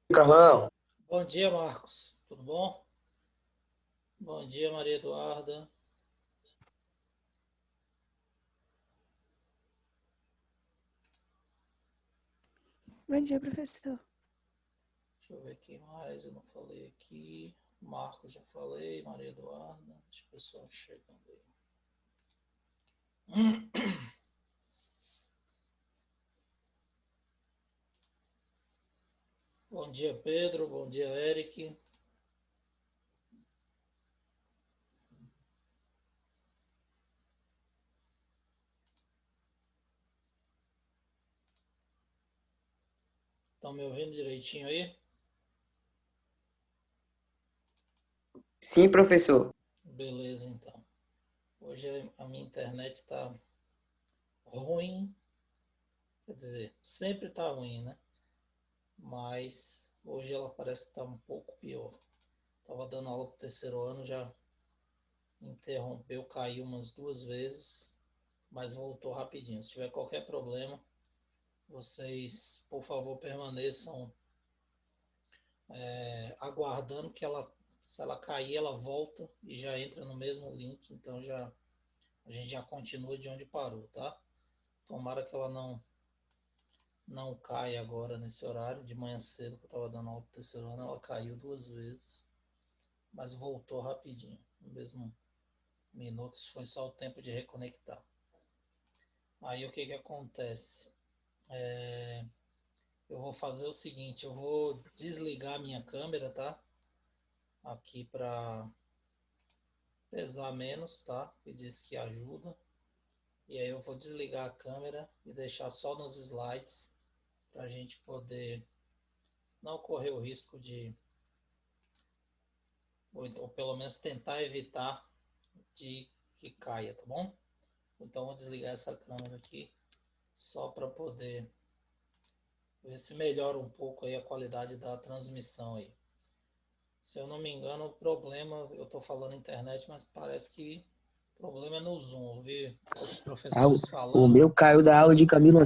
Carlão, Bom dia, Marcos. Tudo bom? Bom dia, Maria Eduarda. Bom dia, professor. Deixa eu ver quem mais eu não falei aqui. Marcos já falei, Maria Eduarda. Deixa o pessoal chegando aí. Bom dia, Pedro. Bom dia, Eric. Estão me ouvindo direitinho aí? sim, professor. Beleza, então. Hoje a minha internet está ruim. Quer dizer, sempre está ruim, né? Mas hoje ela parece que está um pouco pior. Estava dando aula para o terceiro ano, já interrompeu, caiu umas 2 vezes, mas voltou rapidinho. Se tiver qualquer problema, vocês, por favor, permaneçam aguardando que ela, se ela cair, ela volta e já entra no mesmo link. Então a gente já continua de onde parou, tá? Tomara que ela não caia agora nesse horário. De manhã cedo, que eu estava dando aula pro terceiro ano, ela caiu 2 vezes, mas voltou rapidinho. No mesmo minuto, isso foi só o tempo de reconectar. Aí o que que acontece? Eu vou fazer o seguinte, eu vou desligar a minha câmera, tá? Aqui para pesar menos, tá? Que diz que ajuda. E aí eu vou desligar a câmera e deixar só nos slides para a gente poder não correr o risco de, ou pelo menos tentar evitar de que caia, tá bom? Então eu vou desligar essa câmera aqui só para poder ver se melhora um pouco aí a qualidade da transmissão aí. Se eu não me engano, o problema, eu estou falando internet, mas parece que o problema é no Zoom. Eu vi outros Ah, professores o falando. meu caiu da aula de Camilo.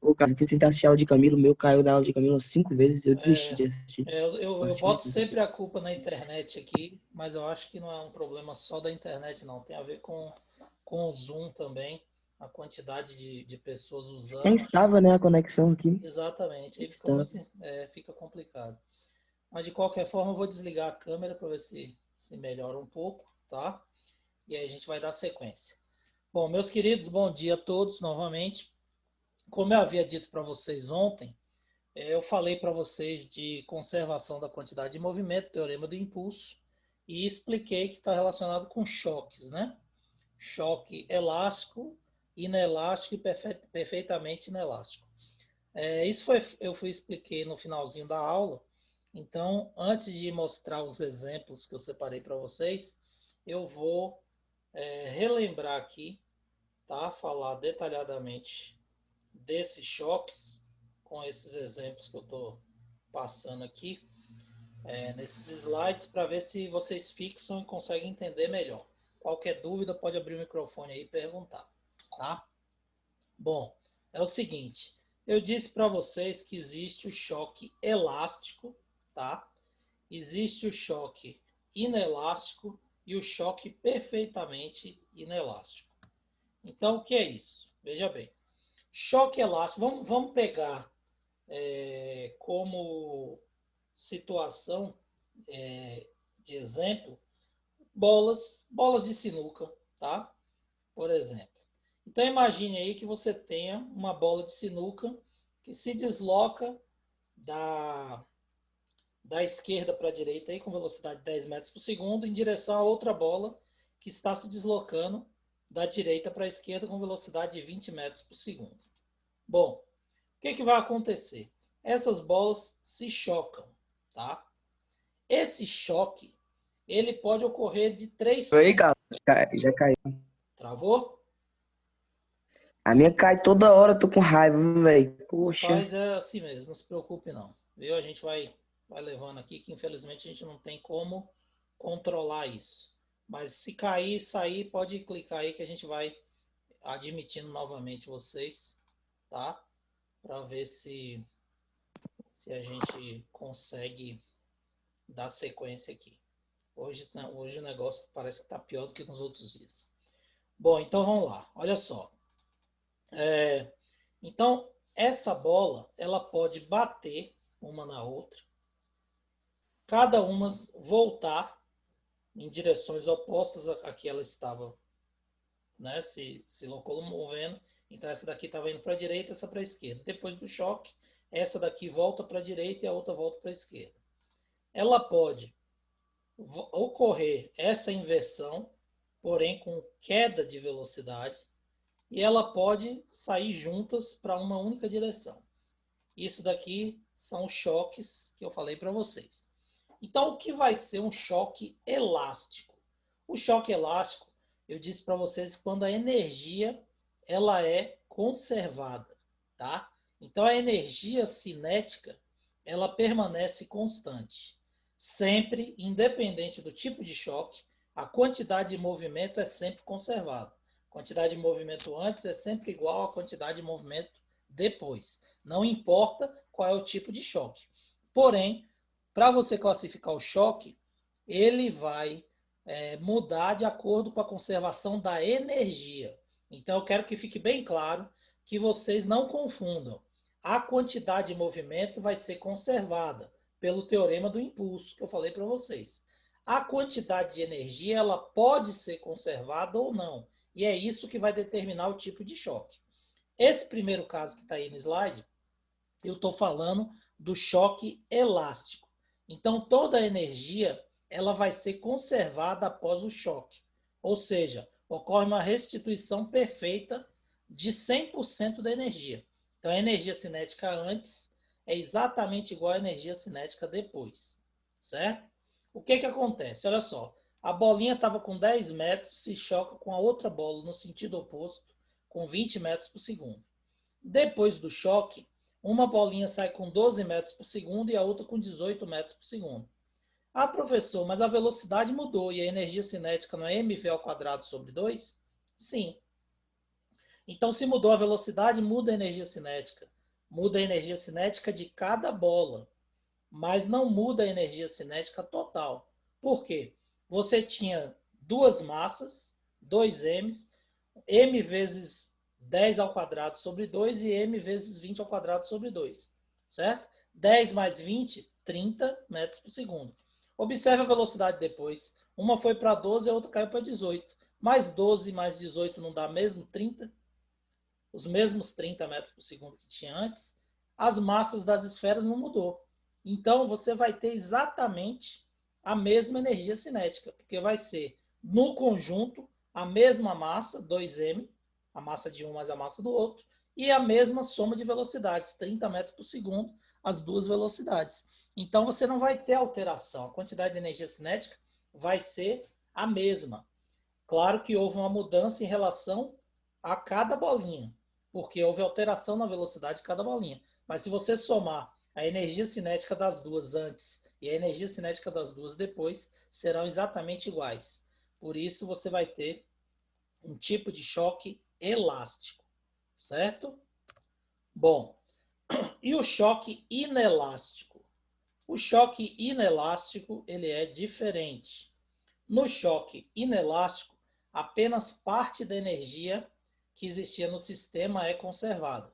O caso, eu fui tentar assistir a aula de Camilo, o meu caiu da aula de Camilo umas 5 vezes. Eu desisti de assistir. Eu boto sempre a culpa na internet aqui, mas eu acho que não é um problema só da internet, não. Tem a ver com o Zoom também, a quantidade de pessoas É usando. instável, né, a conexão aqui. Exatamente, aí Instável. fica complicado. Mas de qualquer forma, eu vou desligar a câmera para ver se melhora um pouco, tá? E aí a gente vai dar sequência. Bom, meus queridos, bom dia a todos novamente. Como eu havia dito para vocês ontem, eu falei para vocês de conservação da quantidade de movimento, teorema do impulso, e expliquei que está relacionado com choques, né? Choque elástico, inelástico e perfeitamente inelástico. Eu expliquei no finalzinho da aula. Então, antes de mostrar os exemplos que eu separei para vocês, eu vou relembrar aqui, tá? Falar detalhadamente desses choques com esses exemplos que eu estou passando aqui nesses slides para ver se vocês fixam e conseguem entender melhor. Qualquer dúvida pode abrir o microfone aí e perguntar, tá? Bom, é o seguinte, eu disse para vocês que existe o choque elástico, tá? Existe o choque inelástico e o choque perfeitamente inelástico. Então, o que é isso? Veja bem, choque elástico, vamos pegar como situação de exemplo bolas de sinuca, tá? Por exemplo. Então imagine aí que você tenha uma bola de sinuca que se desloca da esquerda para a direita aí, com velocidade de 10 metros por segundo em direção a outra bola que está se deslocando da direita para a esquerda com velocidade de 20 metros por segundo. Bom, o que vai acontecer? Essas bolas se chocam, tá? Esse choque, ele pode ocorrer de três Aí, formas. cara, já caiu. Travou? A minha cai toda hora, eu tô com raiva, velho. Poxa. Rapaz, é assim mesmo, não se preocupe não. Viu? A gente vai levando aqui, que infelizmente a gente não tem como controlar isso. Mas se cair, sair, pode clicar aí que a gente vai admitindo novamente vocês, tá? Para ver se a gente consegue dar sequência aqui. Hoje o negócio parece que está pior do que nos outros dias. Bom, então vamos lá. Olha só. Então, essa bola, ela pode bater uma na outra, cada uma voltar em direções opostas a que ela estava, né, se locomovendo. Então, essa daqui estava indo para a direita, essa para a esquerda. Depois do choque, essa daqui volta para a direita e a outra volta para a esquerda. Ela pode ocorrer essa inversão, porém com queda de velocidade, e ela pode sair juntas para uma única direção. Isso daqui são os choques que eu falei para vocês. Então, o que vai ser um choque elástico? O choque elástico, eu disse para vocês, quando a energia ela é conservada, tá? Então, a energia cinética ela permanece constante. Sempre, independente do tipo de choque, a quantidade de movimento é sempre conservada. A quantidade de movimento antes é sempre igual à quantidade de movimento depois. Não importa qual é o tipo de choque. Porém, para você classificar o choque, ele vai mudar de acordo com a conservação da energia. Então, eu quero que fique bem claro que vocês não confundam. A quantidade de movimento vai ser conservada pelo teorema do impulso que eu falei para vocês. A quantidade de energia ela pode ser conservada ou não. E é isso que vai determinar o tipo de choque. Esse primeiro caso que está aí no slide, eu estou falando do choque elástico. Então, toda a energia ela vai ser conservada após o choque. Ou seja, ocorre uma restituição perfeita de 100% da energia. Então, a energia cinética antes é exatamente igual à energia cinética depois. Certo? O que acontece? Olha só. A bolinha estava com 10 metros, se choca com a outra bola no sentido oposto, com 20 metros por segundo. Depois do choque, uma bolinha sai com 12 metros por segundo e a outra com 18 metros por segundo. Ah, professor, mas a velocidade mudou e a energia cinética não é mv ao quadrado sobre 2? Sim. Então, se mudou a velocidade, muda a energia cinética. Muda a energia cinética de cada bola, mas não muda a energia cinética total. Por quê? Você tinha duas massas, dois m's, m vezes 10 ao quadrado sobre 2 e m vezes 20 ao quadrado sobre 2, certo? 10 mais 20, 30 metros por segundo. Observe a velocidade depois. Uma foi para 12 e a outra caiu para 18. Mais 12 mais 18 não dá mesmo 30? Os mesmos 30 metros por segundo que tinha antes. As massas das esferas não mudou. Então, você vai ter exatamente a mesma energia cinética, porque vai ser, no conjunto, a mesma massa, 2m, a massa de um mais a massa do outro, e a mesma soma de velocidades, 30 metros por segundo, as duas velocidades. Então, você não vai ter alteração. A quantidade de energia cinética vai ser a mesma. Claro que houve uma mudança em relação a cada bolinha, porque houve alteração na velocidade de cada bolinha. Mas se você somar a energia cinética das duas antes e a energia cinética das duas depois, serão exatamente iguais. Por isso, você vai ter um tipo de choque elástico, certo? Bom, e o choque inelástico? O choque inelástico, ele é diferente. No choque inelástico, apenas parte da energia que existia no sistema é conservada.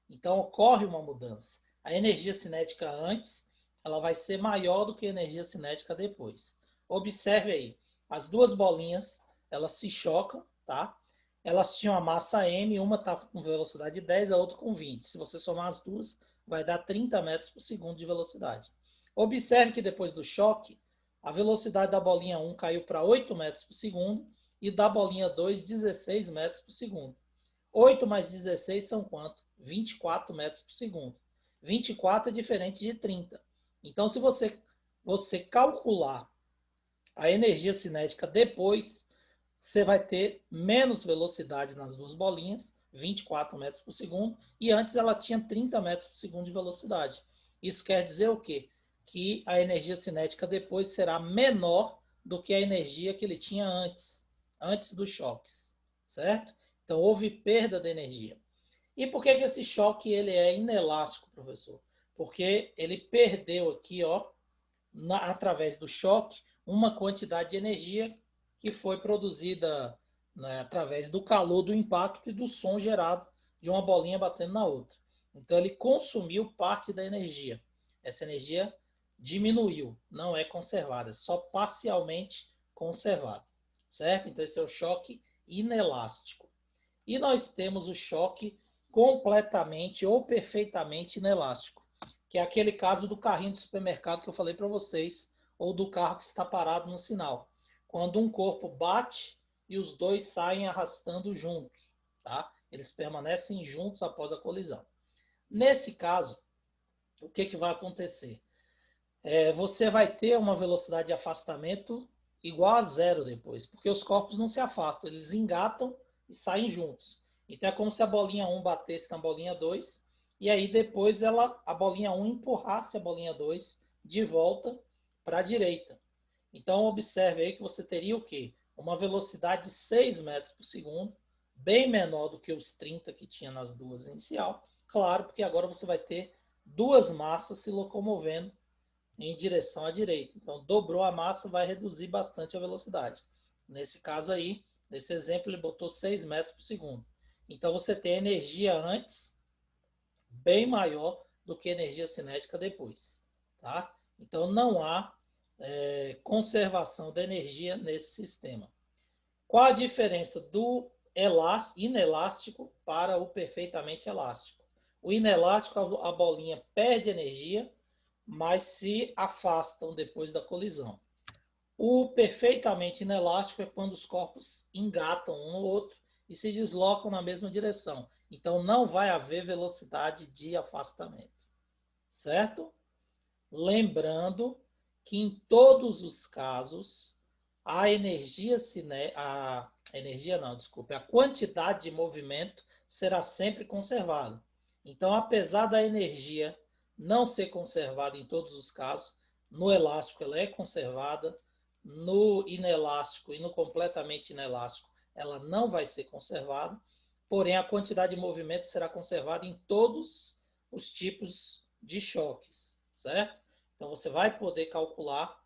Então, ocorre uma mudança. A energia cinética antes, ela vai ser maior do que a energia cinética depois. Observe aí, as duas bolinhas, elas se chocam, tá? Elas tinham a massa m, uma está com velocidade 10, a outra com 20. Se você somar as duas, vai dar 30 metros por segundo de velocidade. Observe que depois do choque, a velocidade da bolinha 1 caiu para 8 metros por segundo e da bolinha 2, 16 metros por segundo. 8 mais 16 são quanto? 24 metros por segundo. 24 é diferente de 30. Então, se você calcular a energia cinética depois, você vai ter menos velocidade nas duas bolinhas, 24 metros por segundo, e antes ela tinha 30 metros por segundo de velocidade. Isso quer dizer o quê? Que a energia cinética depois será menor do que a energia que ele tinha antes dos choques, certo? Então, houve perda de energia. E por que esse choque ele é inelástico, professor? Porque ele perdeu aqui, ó, através do choque, uma quantidade de energia que foi produzida, né, através do calor do impacto e do som gerado de uma bolinha batendo na outra. Então, ele consumiu parte da energia. Essa energia diminuiu, não é conservada, é só parcialmente conservada, certo? Então, esse é o choque inelástico. E nós temos o choque completamente ou perfeitamente inelástico, que é aquele caso do carrinho de supermercado que eu falei para vocês, ou do carro que está parado no sinal. Quando um corpo bate e os dois saem arrastando juntos, tá? Eles permanecem juntos após a colisão. Nesse caso, o que vai acontecer? Você vai ter uma velocidade de afastamento igual a zero depois, porque os corpos não se afastam, eles engatam e saem juntos. Então é como se a bolinha 1 batesse na bolinha 2, e aí depois a bolinha 1 empurrasse a bolinha 2 de volta para a direita. Então observe aí que você teria o quê? Uma velocidade de 6 metros por segundo, bem menor do que os 30 que tinha nas duas inicial. Claro, porque agora você vai ter duas massas se locomovendo em direção à direita. Então, dobrou a massa, vai reduzir bastante a velocidade. Nesse caso aí, nesse exemplo, ele botou 6 metros por segundo. Então, você tem energia antes bem maior do que energia cinética depois. Tá? Então, não há conservação de energia nesse sistema. Qual a diferença do inelástico para o perfeitamente elástico? O inelástico, a bolinha perde energia, mas se afastam depois da colisão. O perfeitamente inelástico é quando os corpos engatam um no outro e se deslocam na mesma direção. Então não vai haver velocidade de afastamento. Certo? Lembrando que em todos os casos a quantidade de movimento será sempre conservada. Então, apesar da energia não ser conservada em todos os casos, no elástico ela é conservada, no inelástico e no completamente inelástico ela não vai ser conservada, porém a quantidade de movimento será conservada em todos os tipos de choques, certo? Então você vai poder calcular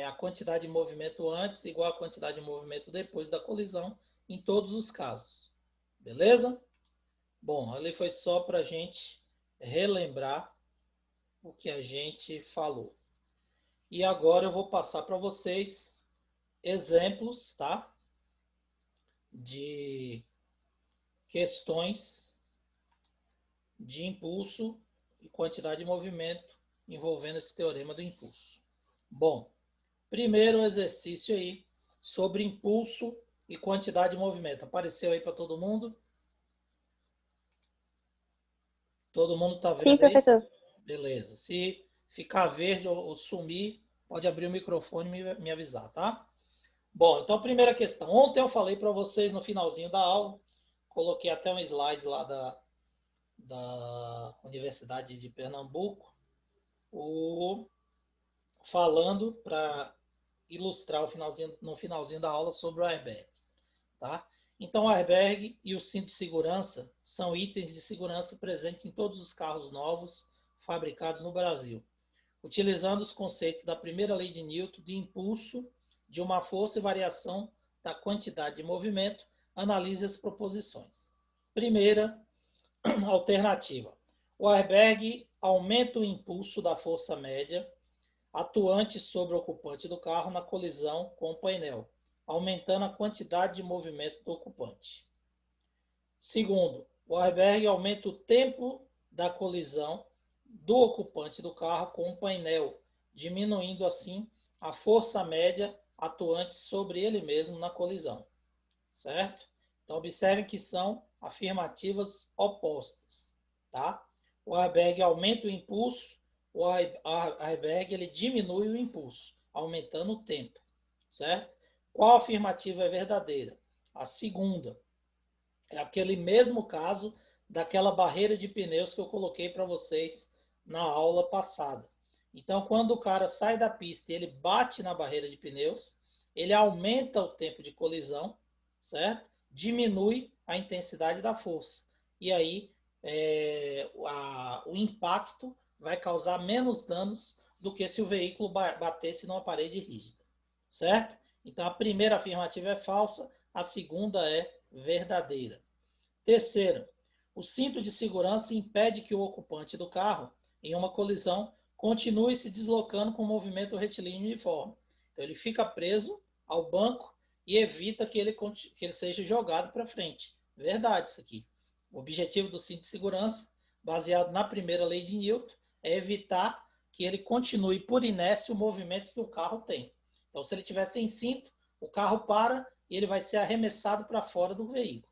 a quantidade de movimento antes igual a quantidade de movimento depois da colisão em todos os casos, beleza? Bom, ali foi só para a gente relembrar o que a gente falou. E agora eu vou passar para vocês exemplos, tá? De questões de impulso e quantidade de movimento envolvendo esse teorema do impulso. Bom, Primeiro exercício aí sobre impulso e quantidade de movimento. Apareceu aí para todo mundo? Todo mundo está Sim, vendo aí? professor. Beleza. Se ficar verde ou sumir, pode abrir o microfone e me avisar, tá? Bom, então primeira questão. Ontem eu falei para vocês no finalzinho da aula, coloquei até um slide lá da Universidade de Pernambuco, falando para ilustrar no finalzinho da aula sobre o airbag, tá? Então, o airbag e o cinto de segurança são itens de segurança presentes em todos os carros novos fabricados no Brasil, utilizando os conceitos da primeira lei de Newton de impulso de uma força e variação da quantidade de movimento. Analise as proposições. Primeira alternativa. O airbag aumenta o impulso da força média atuante sobre o ocupante do carro na colisão com o painel, aumentando a quantidade de movimento do ocupante. Segundo, o airbag aumenta o tempo da colisão do ocupante do carro com o painel, diminuindo assim a força média atuante sobre ele mesmo na colisão. Certo? Então, observem que são afirmativas opostas. Tá? O airbag aumenta o impulso, o airbag ele diminui o impulso, aumentando o tempo. Certo? Qual afirmativa é verdadeira? A segunda. É aquele mesmo caso daquela barreira de pneus que eu coloquei para vocês na aula passada. Então, quando o cara sai da pista e ele bate na barreira de pneus, ele aumenta o tempo de colisão, certo? Diminui a intensidade da força. E aí, o impacto vai causar menos danos do que se o veículo batesse numa parede rígida, certo? Então, a primeira afirmativa é falsa, a segunda é verdadeira. Terceira, o cinto de segurança impede que o ocupante do carro, em uma colisão, continue se deslocando com movimento retilíneo uniforme. Então, ele fica preso ao banco e evita que ele seja jogado para frente. Verdade isso aqui. O objetivo do cinto de segurança, baseado na primeira lei de Newton, é evitar que ele continue por inércia o movimento que o carro tem. Então, se ele estiver sem cinto, o carro para e ele vai ser arremessado para fora do veículo.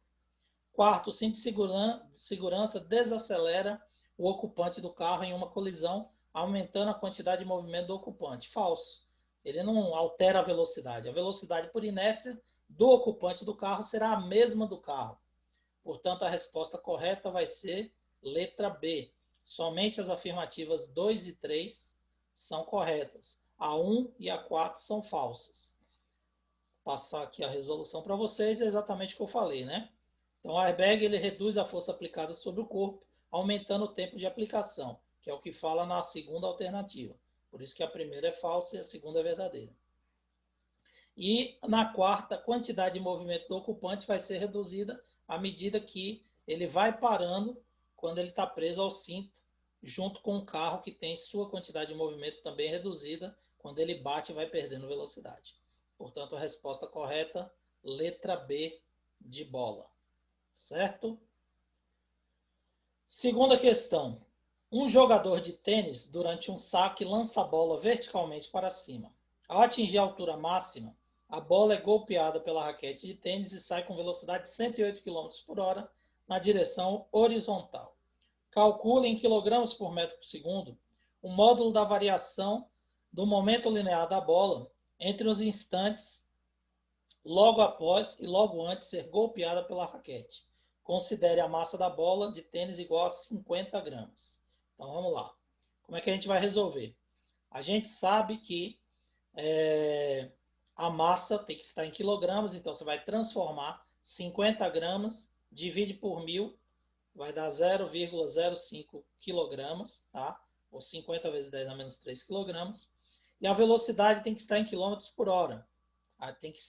Quarto, o cinto de segurança desacelera o ocupante do carro em uma colisão, aumentando a quantidade de movimento do ocupante. Falso. Ele não altera a velocidade. A velocidade por inércia do ocupante do carro será a mesma do carro. Portanto, a resposta correta vai ser letra B. Somente as afirmativas 2 e 3 são corretas. A 1 e a 4 são falsas. Vou passar aqui a resolução para vocês, é exatamente o que eu falei, né? Então, o airbag ele reduz a força aplicada sobre o corpo, aumentando o tempo de aplicação, que é o que fala na segunda alternativa. Por isso que a primeira é falsa e a segunda é verdadeira. E na quarta, a quantidade de movimento do ocupante vai ser reduzida à medida que ele vai parando quando ele está preso ao cinto, junto com o carro que tem sua quantidade de movimento também reduzida quando ele bate e vai perdendo velocidade. Portanto, a resposta correta, letra B de bola. Certo? Segunda questão. Um jogador de tênis, durante um saque, lança a bola verticalmente para cima. Ao atingir a altura máxima, a bola é golpeada pela raquete de tênis e sai com velocidade de 108 km por hora na direção horizontal. Calcule em quilogramas por metro por segundo o módulo da variação do momento linear da bola entre os instantes logo após e logo antes de ser golpeada pela raquete. Considere a massa da bola de tênis igual a 50 gramas. Então vamos lá. Como é que a gente vai resolver? A gente sabe que a massa tem que estar em quilogramas, então você vai transformar 50 gramas, divide por 1000, vai dar 0,05 quilogramas, tá? Ou 50 vezes 10 a menos 3 quilogramas. E a velocidade tem que estar em quilômetros por hora. Tem que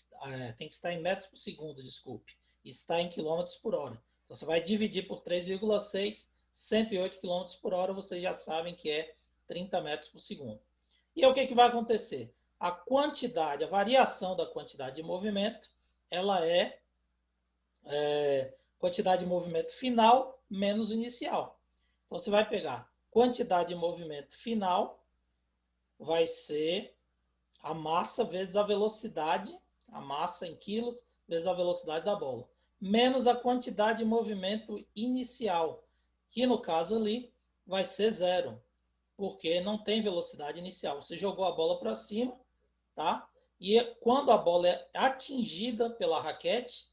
estar em metros por segundo, desculpe. Está em quilômetros por hora. Então, você vai dividir por 3,6, 108 quilômetros por hora, vocês já sabem que é 30 metros por segundo. E aí, o que vai acontecer? A variação da quantidade de movimento, ela é quantidade de movimento final menos inicial. Então, você vai pegar quantidade de movimento final, vai ser A massa vezes a velocidade, a massa em quilos, vezes a velocidade da bola. Menos a quantidade de movimento inicial, que no caso ali vai ser zero, porque não tem velocidade inicial. Você jogou a bola para cima, tá? E quando a bola é atingida pela raquete,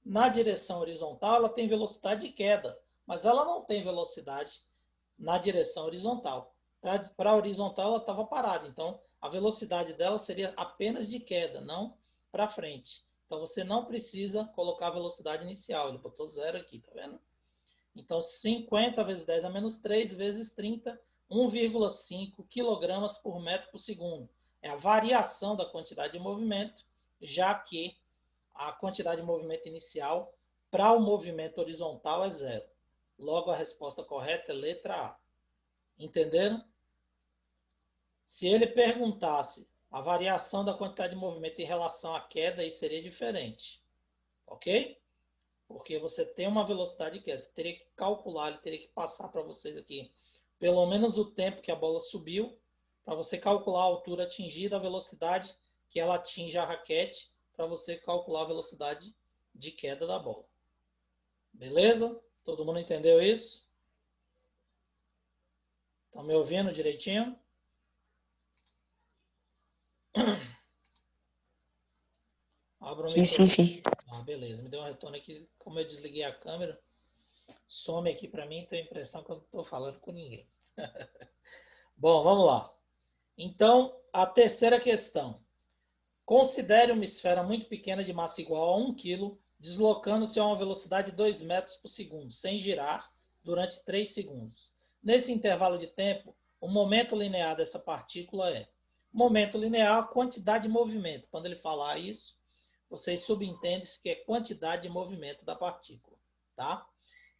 na direção horizontal, ela tem velocidade de queda, mas ela não tem velocidade na direção horizontal. Para a horizontal, ela estava parada, então a velocidade dela seria apenas de queda, não para frente. Então você não precisa colocar a velocidade inicial, ele botou zero aqui, tá vendo? Então 50 vezes 10 a menos 3 vezes 30, 1,5 kg por metro por segundo. É a variação da quantidade de movimento, já que a quantidade de movimento inicial para o movimento horizontal é zero. Logo, a resposta correta é letra A. Entenderam? Se ele perguntasse a variação da quantidade de movimento em relação à queda, aí seria diferente. Ok? Porque você tem uma velocidade de queda. Você teria que calcular, ele teria que passar para vocês aqui pelo menos o tempo que a bola subiu, para você calcular a altura atingida, a velocidade que ela atinge a raquete, para você calcular a velocidade de queda da bola. Beleza? Todo mundo entendeu isso? Estão me ouvindo direitinho? Abra o Sim, sim, microfone. sim. Ah, beleza. Me deu um retorno aqui. Como eu desliguei a câmera, some aqui para mim, tenho a impressão que eu não estou falando com ninguém. Bom, vamos lá. Então, a terceira questão. Considere uma esfera muito pequena de massa igual a 1 kg, deslocando-se a uma velocidade de 2 metros por segundo, sem girar, durante 3 segundos. Nesse intervalo de tempo, o momento linear dessa partícula é momento linear, a quantidade de movimento. Quando ele falar isso, vocês subentendem que é quantidade de movimento da partícula, tá?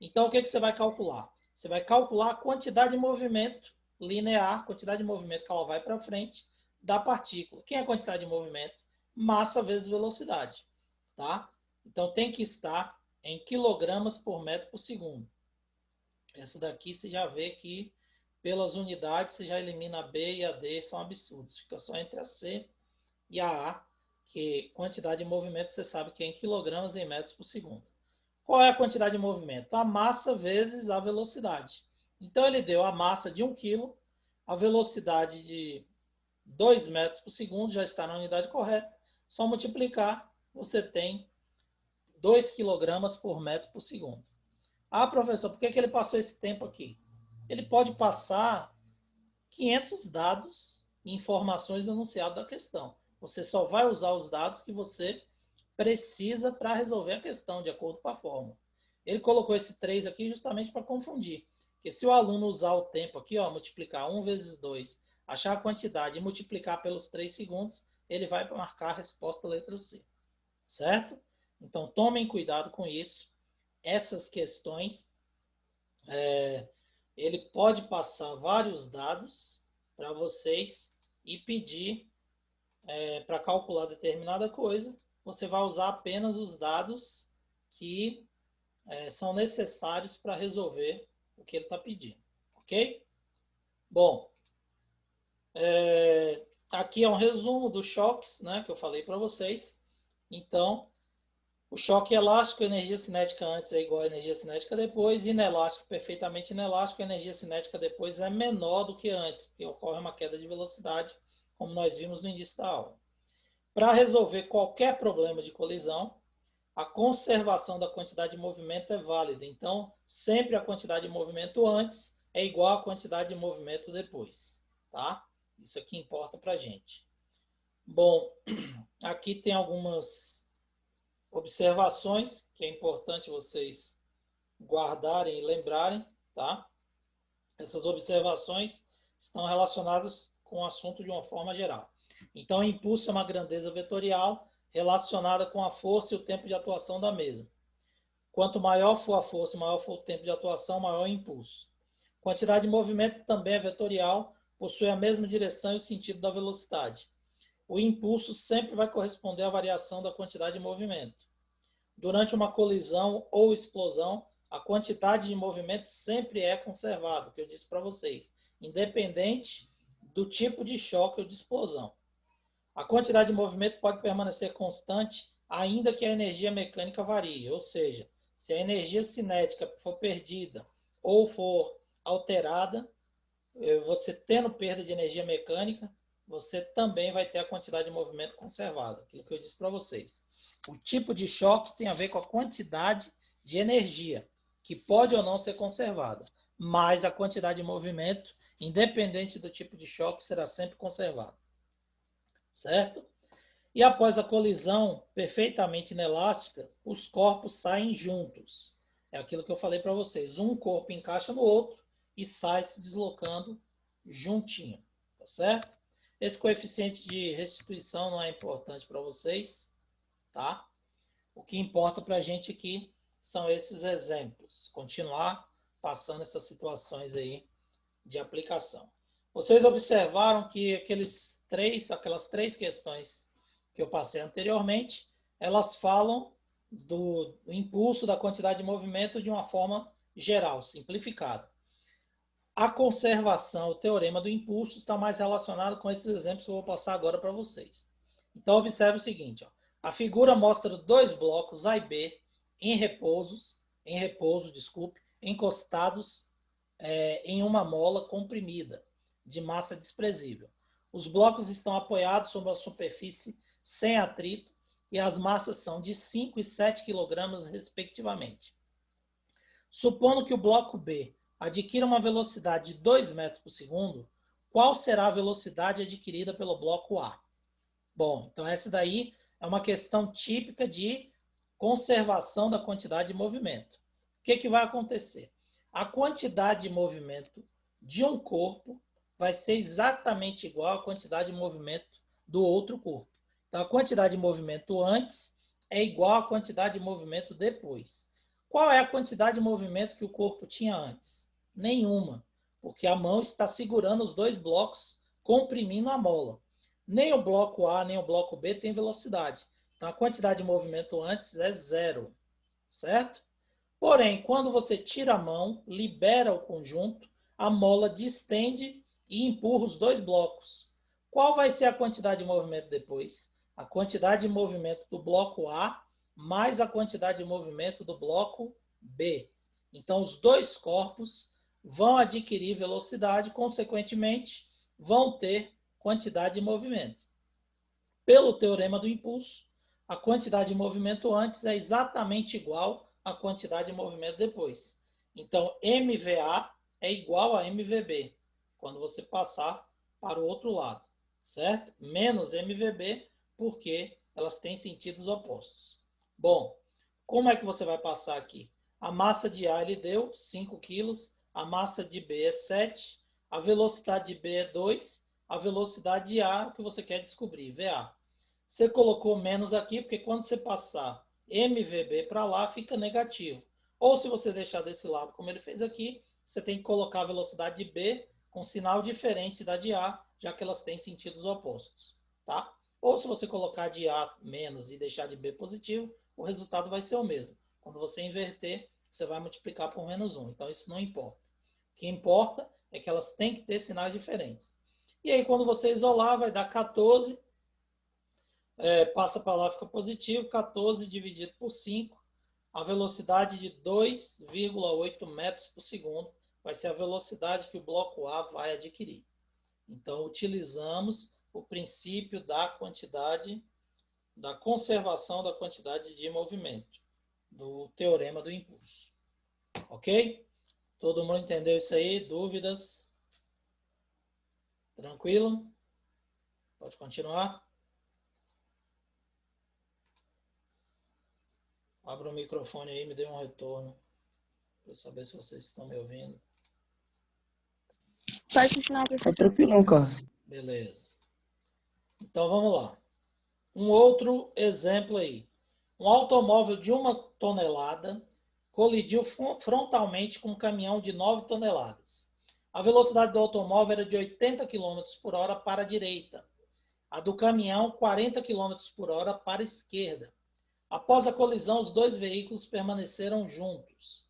Então, o que você vai calcular? Você vai calcular a quantidade de movimento linear, quantidade de movimento que ela vai para frente da partícula. Quem é a quantidade de movimento? Massa vezes velocidade, tá? Então, tem que estar em quilogramas por metro por segundo. Essa daqui você já vê que pelas unidades você já elimina a B e a D, são absurdos. Fica só entre a C e a A, que quantidade de movimento você sabe que é em quilogramas em metros por segundo. Qual é a quantidade de movimento? A massa vezes a velocidade. Então ele deu a massa de 1 kg, a velocidade de 2 metros por segundo, já está na unidade correta. Só multiplicar, você tem 2 kg por metro por segundo. Ah, professor, por que ele passou esse tempo aqui? Ele pode passar 500 dados e informações do enunciado da questão. Você só vai usar os dados que você precisa para resolver a questão, de acordo com a fórmula. Ele colocou esse 3 aqui justamente para confundir. Porque se o aluno usar o tempo aqui, ó, multiplicar 1 vezes 2, achar a quantidade e multiplicar pelos 3 segundos, ele vai marcar a resposta letra C. Certo? Então, tomem cuidado com isso. Essas questões, ele pode passar vários dados para vocês e pedir para calcular determinada coisa, você vai usar apenas os dados que são necessários para resolver o que ele está pedindo, ok? Bom, aqui é um resumo dos choques, né, que eu falei para vocês. Então, o choque elástico, energia cinética antes é igual a energia cinética depois, inelástico, perfeitamente inelástico, a energia cinética depois é menor do que antes, porque ocorre uma queda de velocidade, como nós vimos no início da aula. Para resolver qualquer problema de colisão, a conservação da quantidade de movimento é válida. Então, sempre a quantidade de movimento antes é igual à quantidade de movimento depois. Tá? Isso aqui importa para a gente. Bom, aqui tem algumas observações que é importante vocês guardarem e lembrarem. Tá? Essas observações estão relacionadas com o assunto de uma forma geral. Então, o impulso é uma grandeza vetorial relacionada com a força e o tempo de atuação da mesma. Quanto maior for a força, maior for o tempo de atuação, maior o impulso. Quantidade de movimento também é vetorial, possui a mesma direção e o sentido da velocidade. O impulso sempre vai corresponder à variação da quantidade de movimento. Durante uma colisão ou explosão, a quantidade de movimento sempre é conservada, que eu disse para vocês, independente do tipo de choque ou de explosão. A quantidade de movimento pode permanecer constante, ainda que a energia mecânica varie. Ou seja, se a energia cinética for perdida ou for alterada, você tendo perda de energia mecânica, você também vai ter a quantidade de movimento conservada. Aquilo que eu disse para vocês. O tipo de choque tem a ver com a quantidade de energia, que pode ou não ser conservada. Mas a quantidade de movimento, independente do tipo de choque, será sempre conservada. Certo? E após a colisão perfeitamente inelástica, os corpos saem juntos. É aquilo que eu falei para vocês. Um corpo encaixa no outro e sai se deslocando juntinho. Tá certo? Esse coeficiente de restituição não é importante para vocês, tá? O que importa para a gente aqui são esses exemplos. Continuar passando essas situações aí de aplicação. Vocês observaram que aquelas três questões que eu passei anteriormente, elas falam do impulso, da quantidade de movimento de uma forma geral, simplificada. A conservação, o teorema do impulso, está mais relacionado com esses exemplos que eu vou passar agora para vocês. Então, observe o seguinte, ó. A figura mostra dois blocos A e B em repouso, encostados em uma mola comprimida, de massa desprezível. Os blocos estão apoiados sobre a superfície sem atrito e as massas são de 5 e 7 kg, respectivamente. Supondo que o bloco B adquira uma velocidade de 2 metros por segundo, qual será a velocidade adquirida pelo bloco A? Bom, então essa daí é uma questão típica de conservação da quantidade de movimento. O que vai acontecer? A quantidade de movimento de um corpo vai ser exatamente igual à quantidade de movimento do outro corpo. Então, a quantidade de movimento antes é igual à quantidade de movimento depois. Qual é a quantidade de movimento que o corpo tinha antes? Nenhuma, porque a mão está segurando os dois blocos, comprimindo a mola. Nem o bloco A, nem o bloco B tem velocidade. Então, a quantidade de movimento antes é zero, certo? Porém, quando você tira a mão, libera o conjunto, a mola distende e empurra os dois blocos. Qual vai ser a quantidade de movimento depois? A quantidade de movimento do bloco A mais a quantidade de movimento do bloco B. Então, os dois corpos vão adquirir velocidade, consequentemente, vão ter quantidade de movimento. Pelo teorema do impulso, a quantidade de movimento antes é exatamente igual à quantidade de movimento depois. Então, MVA é igual a MVB, quando você passar para o outro lado, certo? Menos MVB, porque elas têm sentidos opostos. Bom, como é que você vai passar aqui? A massa de A ele deu 5 kg, a massa de B é 7, a velocidade de B é 2, a velocidade de A que você quer descobrir, VA. Você colocou menos aqui, porque quando você passar MVB para lá, fica negativo. Ou se você deixar desse lado, como ele fez aqui, você tem que colocar a velocidade de B com sinal diferente da de A, já que elas têm sentidos opostos. Tá? Ou se você colocar de A menos e deixar de B positivo, o resultado vai ser o mesmo. Quando você inverter, você vai multiplicar por menos 1. Então, isso não importa. O que importa é que elas têm que ter sinais diferentes. E aí, quando você isolar, vai dar 14. Passa para lá, fica positivo. 14 dividido por 5. A velocidade de 2,8 metros por segundo vai ser a velocidade que o bloco A vai adquirir. Então, utilizamos o princípio da quantidade, da conservação da quantidade de movimento, do teorema do impulso. Ok? Todo mundo entendeu isso aí? Dúvidas? Tranquilo? Pode continuar? Abra o microfone aí, me dê um retorno, para eu saber se vocês estão me ouvindo. Pode continuar, Tá professor. tranquilão, Carlos. Beleza. Então, vamos lá. Um outro exemplo aí. Um automóvel de 1 tonelada colidiu frontalmente com um caminhão de 9 toneladas. A velocidade do automóvel era de 80 km por hora para a direita. A do caminhão, 40 km por hora para a esquerda. Após a colisão, os dois veículos permaneceram juntos.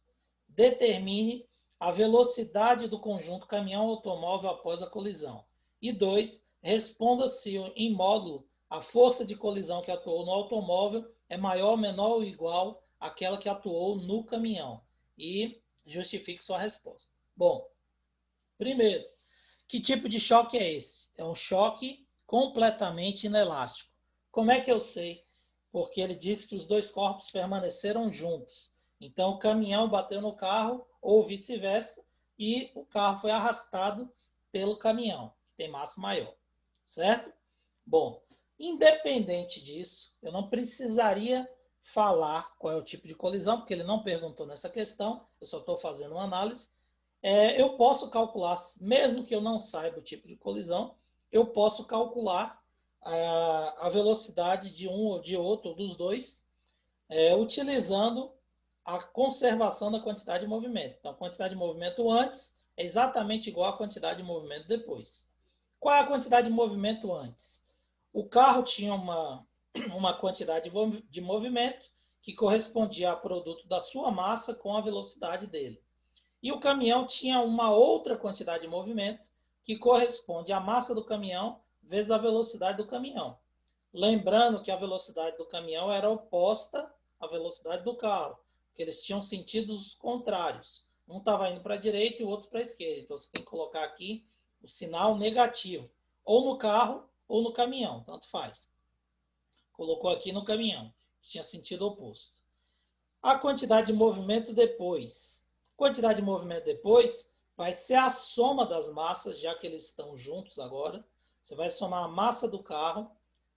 Determine a velocidade do conjunto caminhão-automóvel após a colisão. E 2. Responda se em módulo A força de colisão que atuou no automóvel é maior, menor ou igual àquela que atuou no caminhão. E justifique sua resposta. Bom, primeiro, que tipo de choque é esse? É um choque completamente inelástico. Como é que eu sei? Porque ele disse que os dois corpos permaneceram juntos. Então, o caminhão bateu no carro, ou vice-versa, e o carro foi arrastado pelo caminhão, que tem massa maior. Certo? Bom, independente disso, eu não precisaria falar qual é o tipo de colisão, porque ele não perguntou nessa questão, eu só estou fazendo uma análise. Eu posso calcular, mesmo que eu não saiba o tipo de colisão, eu posso calcular a velocidade de um ou de outro, ou dos dois, utilizando a conservação da quantidade de movimento. Então, a quantidade de movimento antes é exatamente igual à quantidade de movimento depois. Qual é a quantidade de movimento antes? O carro tinha uma quantidade de movimento que correspondia ao produto da sua massa com a velocidade dele. E o caminhão tinha uma outra quantidade de movimento que corresponde à massa do caminhão vezes a velocidade do caminhão. Lembrando que a velocidade do caminhão era oposta à velocidade do carro, porque eles tinham sentidos contrários. Um estava indo para a direita e o outro para a esquerda. Então você tem que colocar aqui o sinal negativo, ou no carro ou no caminhão, tanto faz. Colocou aqui no caminhão, que tinha sentido oposto. A quantidade de movimento depois. A quantidade de movimento depois vai ser a soma das massas, já que eles estão juntos agora. Você vai somar a massa do carro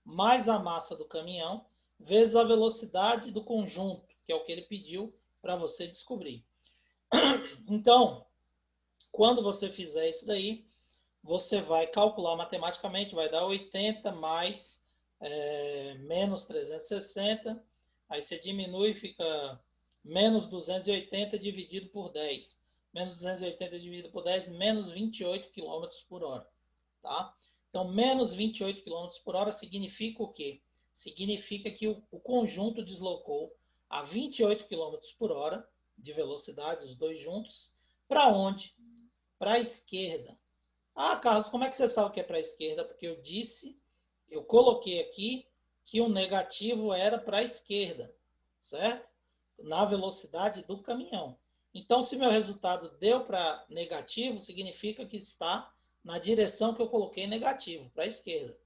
mais a massa do caminhão, vezes a velocidade do conjunto, que é o que ele pediu para você descobrir. Então, quando você fizer isso daí, você vai calcular matematicamente, vai dar 80 mais menos 360, aí você diminui, fica menos 280 dividido por 10. Menos 280 dividido por 10, menos 28 km por hora. Tá? Então, menos 28 km por hora significa o quê? Significa que o conjunto deslocou a 28 km por hora de velocidade, os dois juntos, para onde? Para a esquerda. Ah, Carlos, como é que você sabe que é para a esquerda? Porque eu coloquei aqui que o negativo era para a esquerda, certo? Na velocidade do caminhão. Então, se meu resultado deu para negativo, significa que está na direção que eu coloquei negativo, para a esquerda.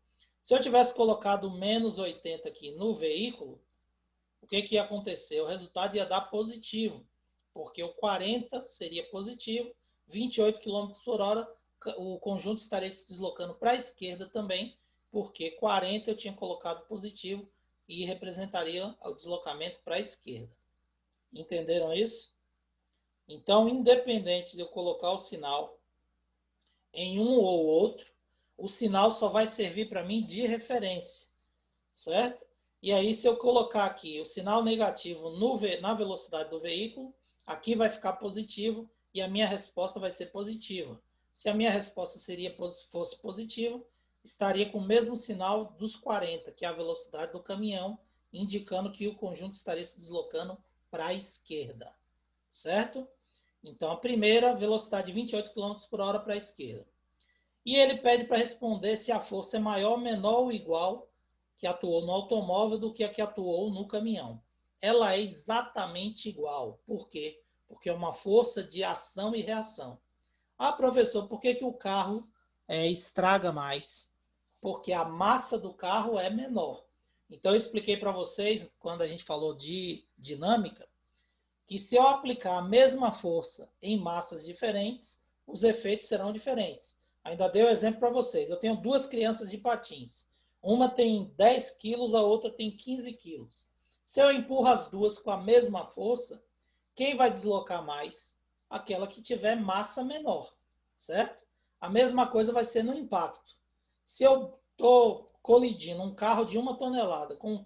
Se eu tivesse colocado menos 80 aqui no veículo, o que ia acontecer? O resultado ia dar positivo, porque o 40 seria positivo, 28 km por hora, o conjunto estaria se deslocando para a esquerda também, porque 40 eu tinha colocado positivo e representaria o deslocamento para a esquerda. Entenderam isso? Então, independente de eu colocar o sinal em um ou outro, o sinal só vai servir para mim de referência, certo? E aí, se eu colocar aqui o sinal negativo na velocidade do veículo, aqui vai ficar positivo e a minha resposta vai ser positiva. Se a minha resposta fosse positiva, estaria com o mesmo sinal dos 40, que é a velocidade do caminhão, indicando que o conjunto estaria se deslocando para a esquerda, certo? Então, a primeira, velocidade de 28 km por hora para a esquerda. E ele pede para responder se a força é maior, menor ou igual que atuou no automóvel do que a que atuou no caminhão. Ela é exatamente igual. Por quê? Porque é uma força de ação e reação. Ah, professor, por que o carro estraga mais? Porque a massa do carro é menor. Então, eu expliquei para vocês, quando a gente falou de dinâmica, que se eu aplicar a mesma força em massas diferentes, os efeitos serão diferentes. Ainda dei o exemplo para vocês. Eu tenho duas crianças de patins. Uma tem 10 quilos, a outra tem 15 quilos. Se eu empurro as duas com a mesma força, quem vai deslocar mais? Aquela que tiver massa menor, certo? A mesma coisa vai ser no impacto. Se eu estou colidindo um carro de 1 tonelada com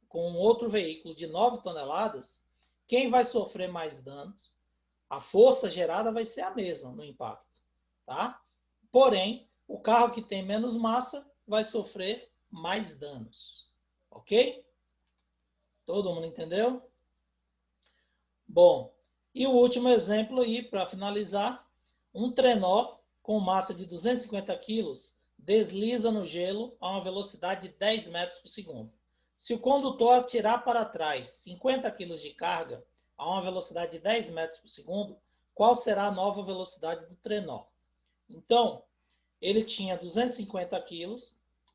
com outro veículo de 9 toneladas, quem vai sofrer mais danos? A força gerada vai ser a mesma no impacto, tá? Porém, o carro que tem menos massa vai sofrer mais danos, ok? Todo mundo entendeu? Bom, e o último exemplo aí, para finalizar, um trenó com massa de 250 kg desliza no gelo a uma velocidade de 10 metros por segundo. Se o condutor atirar para trás 50 kg de carga a uma velocidade de 10 metros por segundo, qual será a nova velocidade do trenó? Então, ele tinha 250 kg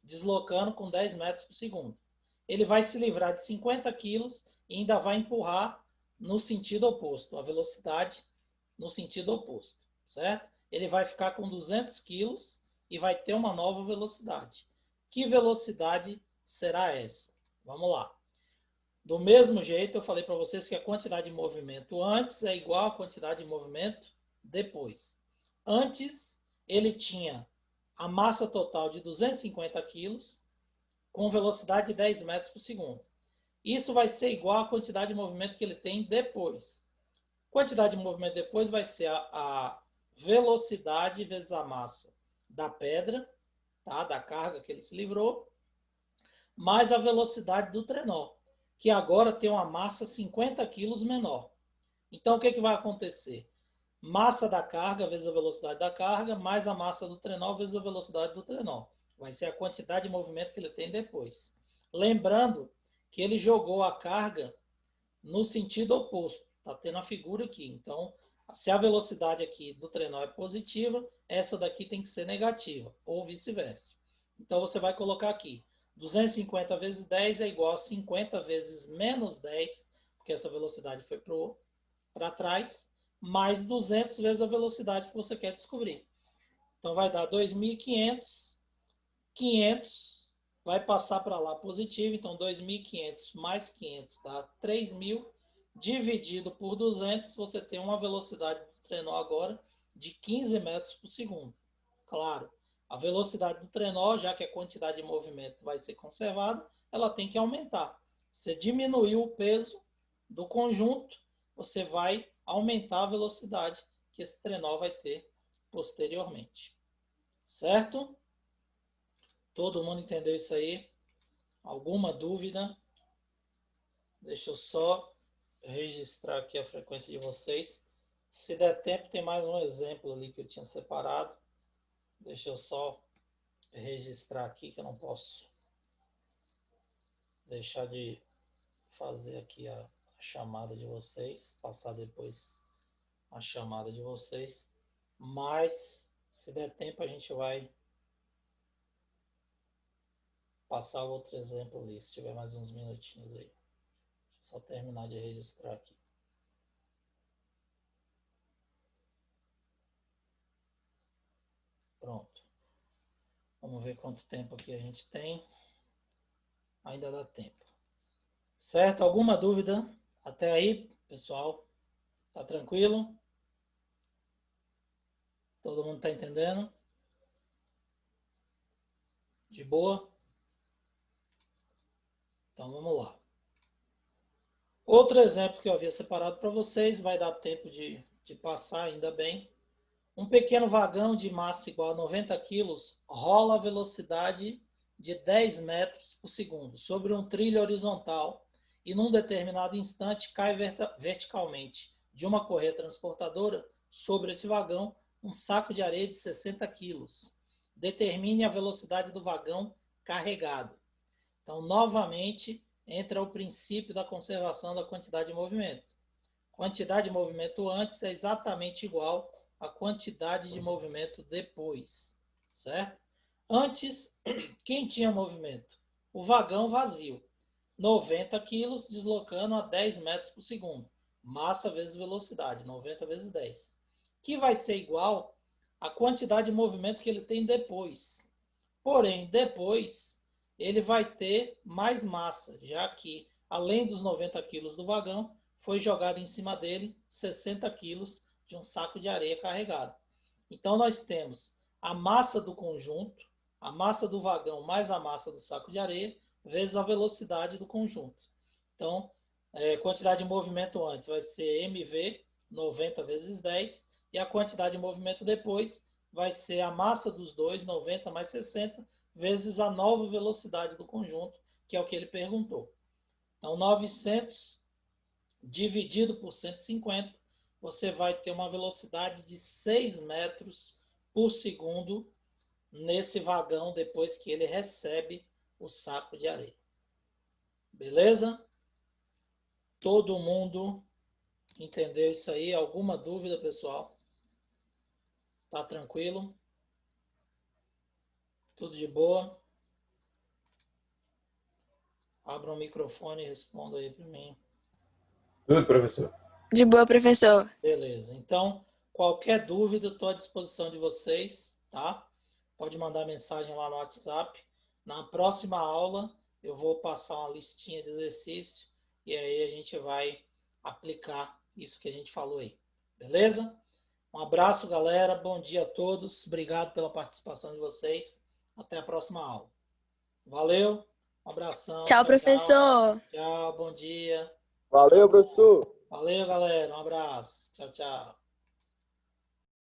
deslocando com 10 metros por segundo. Ele vai se livrar de 50 kg e ainda vai empurrar no sentido oposto, a velocidade no sentido oposto, certo? Ele vai ficar com 200 kg e vai ter uma nova velocidade. Que velocidade será essa? Vamos lá. Do mesmo jeito, eu falei para vocês que a quantidade de movimento antes é igual à quantidade de movimento depois. Antes, ele tinha a massa total de 250 kg com velocidade de 10 metros por segundo. Isso vai ser igual à quantidade de movimento que ele tem depois. Quantidade de movimento depois vai ser a velocidade vezes a massa da pedra, tá? Da carga que ele se livrou, mais a velocidade do trenó, que agora tem uma massa 50 kg menor. Então, o que vai acontecer? Massa da carga vezes a velocidade da carga, mais a massa do trenó vezes a velocidade do trenó. Vai ser a quantidade de movimento que ele tem depois. Lembrando que ele jogou a carga no sentido oposto. Está tendo a figura aqui. Então, se a velocidade aqui do trenó é positiva, essa daqui tem que ser negativa, ou vice-versa. Então, você vai colocar aqui. 250 vezes 10 é igual a 50 vezes menos 10, porque essa velocidade foi para trás, mais 200 vezes a velocidade que você quer descobrir. Então, vai dar 2.500, 500, vai passar para lá positivo, então 2.500 mais 500 dá 3.000, dividido por 200, você tem uma velocidade do trenó agora de 15 metros por segundo. Claro, a velocidade do trenó, já que a quantidade de movimento vai ser conservada, ela tem que aumentar. Você diminuiu o peso do conjunto, você vai aumentar a velocidade que esse trenó vai ter posteriormente. Certo? Todo mundo entendeu isso aí? Alguma dúvida? Deixa eu só registrar aqui a frequência de vocês. Se der tempo, tem mais um exemplo ali que eu tinha separado. Deixa eu só registrar aqui, que eu não posso deixar de fazer aqui a chamada de vocês, passar depois a chamada de vocês. Mas, se der tempo, a gente vai passar outro exemplo ali, se tiver mais uns minutinhos aí. Só terminar de registrar aqui. Pronto. Vamos ver quanto tempo aqui a gente tem. Ainda dá tempo. Certo? Alguma dúvida? Até aí, pessoal? Tá tranquilo? Todo mundo tá entendendo? De boa? Então vamos lá. Outro exemplo que eu havia separado para vocês, vai dar tempo de passar, ainda bem. Um pequeno vagão de massa igual a 90 kg rola a velocidade de 10 metros por segundo sobre um trilho horizontal e num determinado instante cai verticalmente de uma correia transportadora sobre esse vagão um saco de areia de 60 kg. Determine a velocidade do vagão carregado. Então, novamente, entra o princípio da conservação da quantidade de movimento. Quantidade de movimento antes é exatamente igual à quantidade de movimento depois, certo? Antes, quem tinha movimento? O vagão vazio. 90 kg deslocando a 10 metros por segundo. Massa vezes velocidade, 90 vezes 10. Que vai ser igual à quantidade de movimento que ele tem depois. Porém, depois, ele vai ter mais massa, já que, além dos 90 kg do vagão, foi jogado em cima dele 60 kg de um saco de areia carregado. Então, nós temos a massa do conjunto, a massa do vagão mais a massa do saco de areia, vezes a velocidade do conjunto. Então, quantidade de movimento antes vai ser mv, 90 vezes 10, e a quantidade de movimento depois vai ser a massa dos dois, 90 mais 60, vezes a nova velocidade do conjunto, que é o que ele perguntou. Então, 900 dividido por 150, você vai ter uma velocidade de 6 metros por segundo nesse vagão depois que ele recebe o saco de areia. Beleza? Todo mundo entendeu isso aí? Alguma dúvida, pessoal? Tá tranquilo? Tudo de boa? Abra o microfone e responda aí para mim. Tudo, professor. De boa, professor. Beleza. Então, qualquer dúvida, estou à disposição de vocês, tá? Pode mandar mensagem lá no WhatsApp. Na próxima aula, eu vou passar uma listinha de exercício e aí a gente vai aplicar isso que a gente falou aí. Beleza? Um abraço, galera. Bom dia a todos. Obrigado pela participação de vocês. Até a próxima aula. Valeu. Um abração. Tchau, professor. Tchau, bom dia. Valeu, professor. Valeu, galera. Um abraço. Tchau, tchau.